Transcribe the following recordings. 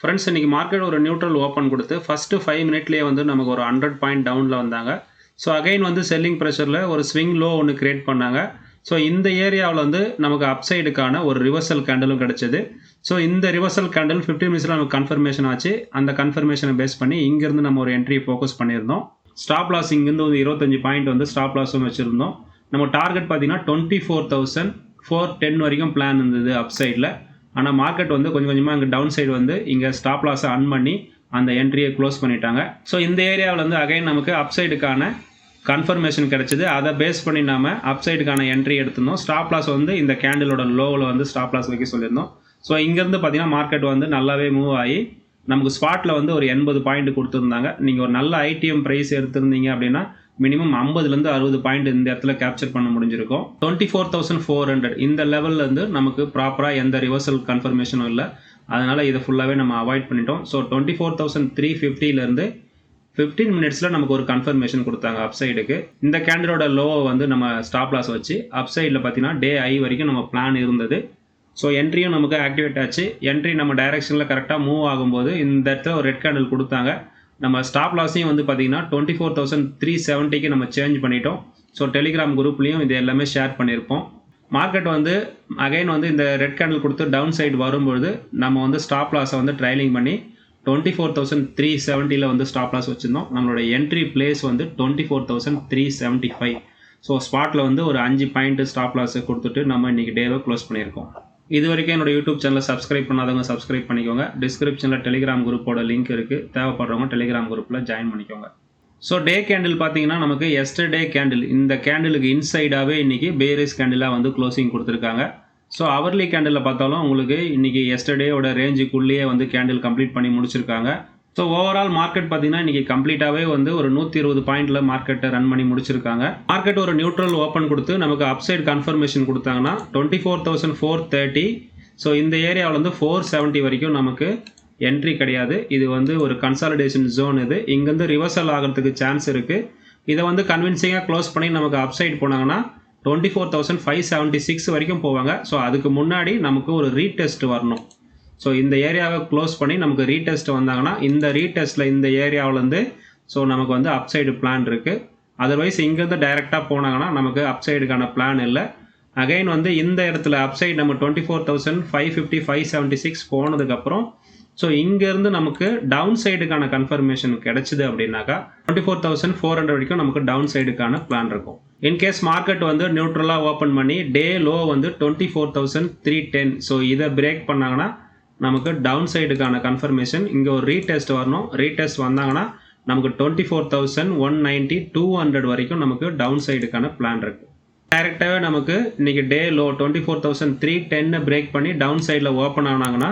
Friends இன்னைக்கு market ஒரு neutral open கொடுத்து ஃபஸ்ட்டு 5 மினிட்லேயே வந்து நமக்கு ஒரு 100 பாயிண்ட் டவுனில் வந்தாங்க. ஸோ அகைன் வந்து செல்லிங் ப்ரெஷரில் ஒரு ஸ்விங் லோ ஒன்று கிரியேட் பண்ணாங்க. ஸோ இந்த ஏரியாவில் வந்து நமக்கு அப்சைடுக்கான ஒரு ரிவர்சல் கேண்டலும் கிடச்சிது. ஸோ இந்த ரிவர்சல் கேண்டல் 15 மினிட்ஸில் நமக்கு கன்ஃபர்மேஷன் ஆச்சு. அந்த கன்ஃபர்மேஷனை பேஸ் பண்ணி இங்கேருந்து நம்ம ஒரு என்ட்ரி ஃபோக்கஸ் பண்ணியிருந்தோம். ஸ்டாப் லாஸ் இங்கேருந்து ஒரு 25 பாயிண்ட் வந்து ஸ்டாப் லாஸும் வச்சுருந்தோம். நம்ம டார்கெட் பார்த்தீங்கன்னா 24,410 வரைக்கும் பிளான் இருந்தது அப்சைடில். ஆனால் மார்க்கெட் வந்து கொஞ்சம் கொஞ்சமாக இங்கே டவுன் சைடு வந்து இங்கே ஸ்டாப் லாஸை அன் பண்ணி அந்த என்ட்ரியை க்ளோஸ் பண்ணிட்டாங்க. ஸோ இந்த ஏரியாவில் வந்து அகைன் நமக்கு அப்சைடுக்கான கன்ஃபர்மேஷன் கிடச்சிது. அதை பேஸ் பண்ணி நாம் அப்சைடுக்கான என்ட்ரி எடுத்திருந்தோம். ஸ்டாப் லாஸ் வந்து இந்த கேண்டிலோட லோவில் வந்து ஸ்டாப் லாஸ் வைக்க சொல்லியிருந்தோம். ஸோ இங்கேருந்து பார்த்தீங்கன்னா மார்க்கெட் வந்து நல்லாவே மூவ் ஆகி நமக்கு ஸ்பாட்டில் வந்து ஒரு 80 பாயிண்ட் கொடுத்துருந்தாங்க. நீங்கள் ஒரு நல்ல ஐடிஎம் ப்ரைஸ் எடுத்திருந்தீங்க அப்படின்னா மினிமம் 50லேருந்து 60 பாயிண்ட் இந்த இடத்துல கேப்சர் பண்ண முடிஞ்சிருக்கும். 24,400 இந்த லெவலில் வந்து நமக்கு ப்ராப்பராக எந்த ரிவர்சல் கன்ஃபர்மேஷனும் இல்லை. அதனால் இதை ஃபுல்லாகவே நம்ம அவாய்ட் பண்ணிட்டோம். ஸோ 24,350லேருந்து 15 மினிட்ஸில் நமக்கு ஒரு கன்ஃபர்மேஷன் கொடுத்தாங்க அப்சைடுக்கு. இந்த கேண்டலோட லோவை வந்து நம்ம ஸ்டாப் லாஸ் வச்சு அப்சைடில் பார்த்தீங்கன்னா டே ஐ வரைக்கும் நம்ம பிளான் இருந்தது. ஸோ என்ட்ரியும் நமக்கு ஆக்டிவேட் ஆச்சு. என்ட்ரி நம்ம டைரெக்ஷனில் கரெக்டாக மூவ் ஆகும்போது இந்த இடத்துல ஒரு ரெட் கேண்டில் கொடுத்தாங்க. நம்ம ஸ்டாப் லாஸையும் வந்து பார்த்தீங்கன்னா 24,370க்கு நம்ம சேஞ்ச் பண்ணிட்டோம். ஸோ டெலிகிராம் குரூப்லேயும் இது எல்லாமே ஷேர் பண்ணியிருப்போம். மார்க்கெட் வந்து அகைன் வந்து இந்த ரெட் கேண்டில் கொடுத்து டவுன் சைடு வரும்பொழுது நம்ம வந்து ஸ்டாப் லாஸை வந்து ட்ரைலிங் பண்ணி 24,370 வந்து ஸ்டாப் லாஸ் வச்சுருந்தோம். நம்மளோட என்ட்ரி பிளேஸ் வந்து 24,375. ஸோ ஸ்பாட்டில் வந்து ஒரு 5 பாயிண்ட் ஸ்டாப் லாஸை கொடுத்துட்டு நம்ம இன்றைக்கி டேவை க்ளோஸ் பண்ணியிருக்கோம். இது வரைக்கும் என்னோட யூடியூப் சேனலை சப்ஸ்கிரைப் பண்ணாதவங்க சப்ஸ்கிரைப் பண்ணிக்கோங்க. டிஸ்கிரிப்ஷனில் டெலிகிராம் குரூப்போட லிங்க் இருக்குது. தேவைப்படுறவங்க டெலிகிராம் குரூப்பில் ஜாயின் பண்ணிக்கோங்க. ஸோ டே கேண்டில் பார்த்தீங்கன்னா நமக்கு எஸ்டர்டே கேண்டில் இந்த கேண்டிலுக்கு இன்சைடாகவே இன்றைக்கி பேரிஸ் கேண்டிலாக வந்து க்ளோசிங் கொடுத்துருக்காங்க. ஸோ அவர்லி கேண்டிலில் பார்த்தாலும் உங்களுக்கு இன்றைக்கி எஸ்டர்டேயோட ரேஞ்சுக்குள்ளேயே வந்து கேண்டில் கம்ப்ளீட் பண்ணி முடிச்சிருக்காங்க. ஸோ ஓவரால் மார்க்கெட் பார்த்தீங்கன்னா இன்றைக்கி கம்ப்ளீட்டாகவே வந்து ஒரு 120 பாயிண்டில் மார்க்கெட்டை ரன் பண்ணி முடிச்சிருக்காங்க. மார்க்கெட் ஒரு நியூட்ரல் ஓப்பன் கொடுத்து நமக்கு அப்சைட் கன்ஃபர்மேஷன் கொடுத்தாங்கன்னா 24,430. ஸோ இந்த ஏரியாவில் வந்து 470 வரைக்கும் நமக்கு என்ட்ரி கிடையாது. இது வந்து ஒரு கன்சாலிடேஷன் ஜோன். இது இங்கேருந்து ரிவர்சல் ஆகிறதுக்கு சான்ஸ் இருக்குது. இதை வந்து கன்வின்சிங்காக க்ளோஸ் பண்ணி நமக்கு அப்சைட் போனாங்கன்னா 24,576 வரைக்கும் போவாங்க. ஸோ அதுக்கு முன்னாடி நமக்கு ஒரு ரீடெஸ்ட் வரணும். ஸோ இந்த ஏரியாவை க்ளோஸ் பண்ணி நமக்கு ரீடெஸ்ட் வந்தாங்கன்னா இந்த ரீடெஸ்ட்டில் இந்த ஏரியாவிலேருந்து ஸோ நமக்கு வந்து அப்சைடு பிளான் இருக்குது. அதர்வைஸ் இங்கேருந்து டைரெக்டாக போனாங்கன்னா நமக்கு அப்சைடுக்கான பிளான் இல்லை. அகைன் வந்து இந்த இடத்துல அப்சைடு நம்ம 24,550 576 போனதுக்கப்புறம் ஸோ இங்கேருந்து நமக்கு டவுன் சைடுக்கான கன்ஃபர்மேஷன் கிடச்சிது அப்படின்னாக்கா 24,400 வரைக்கும் நமக்கு டவுன் சைடுக்கான பிளான் இருக்கும். இன்கேஸ் மார்க்கெட் வந்து நியூட்ரலாக ஓப்பன் பண்ணி டே லோ வந்து 24,310 ஸோ இதை பிரேக் பண்ணாங்கன்னா நமக்கு டவுன் சைடுக்கான கன்ஃபர்மேஷன் இங்கே ஒரு ரீடெஸ்ட் வரணும். ரீடெஸ்ட் வந்தாங்கன்னா நமக்கு 24,190 200 வரைக்கும் நமக்கு டவுன் சைடுக்கான பிளான் இருக்குது. டைரெக்டாகவே நமக்கு இன்றைக்கி டே லோ 24,310 பிரேக் பண்ணி டவுன் சைடில் ஓப்பன் ஆனாங்கன்னா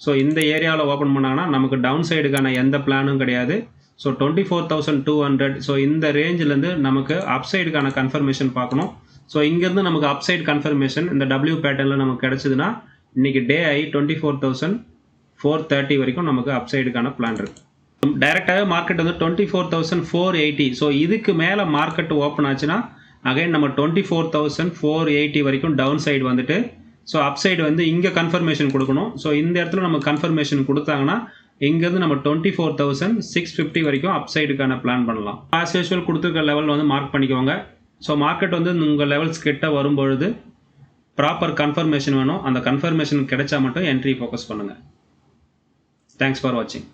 ஸோ இந்த ஏரியாவில் ஓப்பன் பண்ணாங்கன்னா நமக்கு டவுன் சைடுக்கான எந்த பிளானும் கிடையாது. ஸோ 24,200 ஸோ இந்த ரேஞ்சிலேருந்து நமக்கு அப்சைடுக்கான கன்ஃபர்மேஷன் பார்க்கணும். ஸோ இங்கேருந்து நமக்கு அப்சைடு கன்ஃபர்மேஷன் இந்த டபிள்யூ பேட்டர்னில் நமக்கு கிடச்சிதுன்னா இன்றைக்கி டே ஐ 24,430 வரைக்கும் நமக்கு அப்சைடுக்கான பிளான் இருக்குது. டைரெக்டாகவே மார்க்கெட் வந்து 24,480 ஸோ இதுக்கு மேலே மார்க்கெட் ஓப்பன் ஆச்சுன்னா அகைன் நம்ம 24,480 வரைக்கும் டவுன் சைடு வந்துட்டு ஸோ அப்சைடு வந்து இங்கே கன்ஃபர்மேஷன் கொடுக்கணும். ஸோ இந்த இடத்துல நம்ம கன்ஃபர்மேஷன் கொடுத்தாங்கன்னா இங்கேருந்து நம்ம 24,650 வரைக்கும் அப்சைடுக்கான பிளான் பண்ணலாம். ஆஸ் யூஸ்வல் கொடுத்துருக்க லெவல் வந்து மார்க் பண்ணிக்கோங்க. ஸோ மார்க்கெட் வந்து உங்கள் லெவல்ஸ் கிட்ட வரும்பொழுது ப்ராப்பர் கன்ஃபர்மேஷன் வேணும். அந்த கன்ஃபர்மேஷன் கிடைச்சா மட்டும் என்ட்ரி ஃபோக்கஸ் பண்ணுங்கள். தேங்க்ஸ் ஃபார் வாட்சிங்.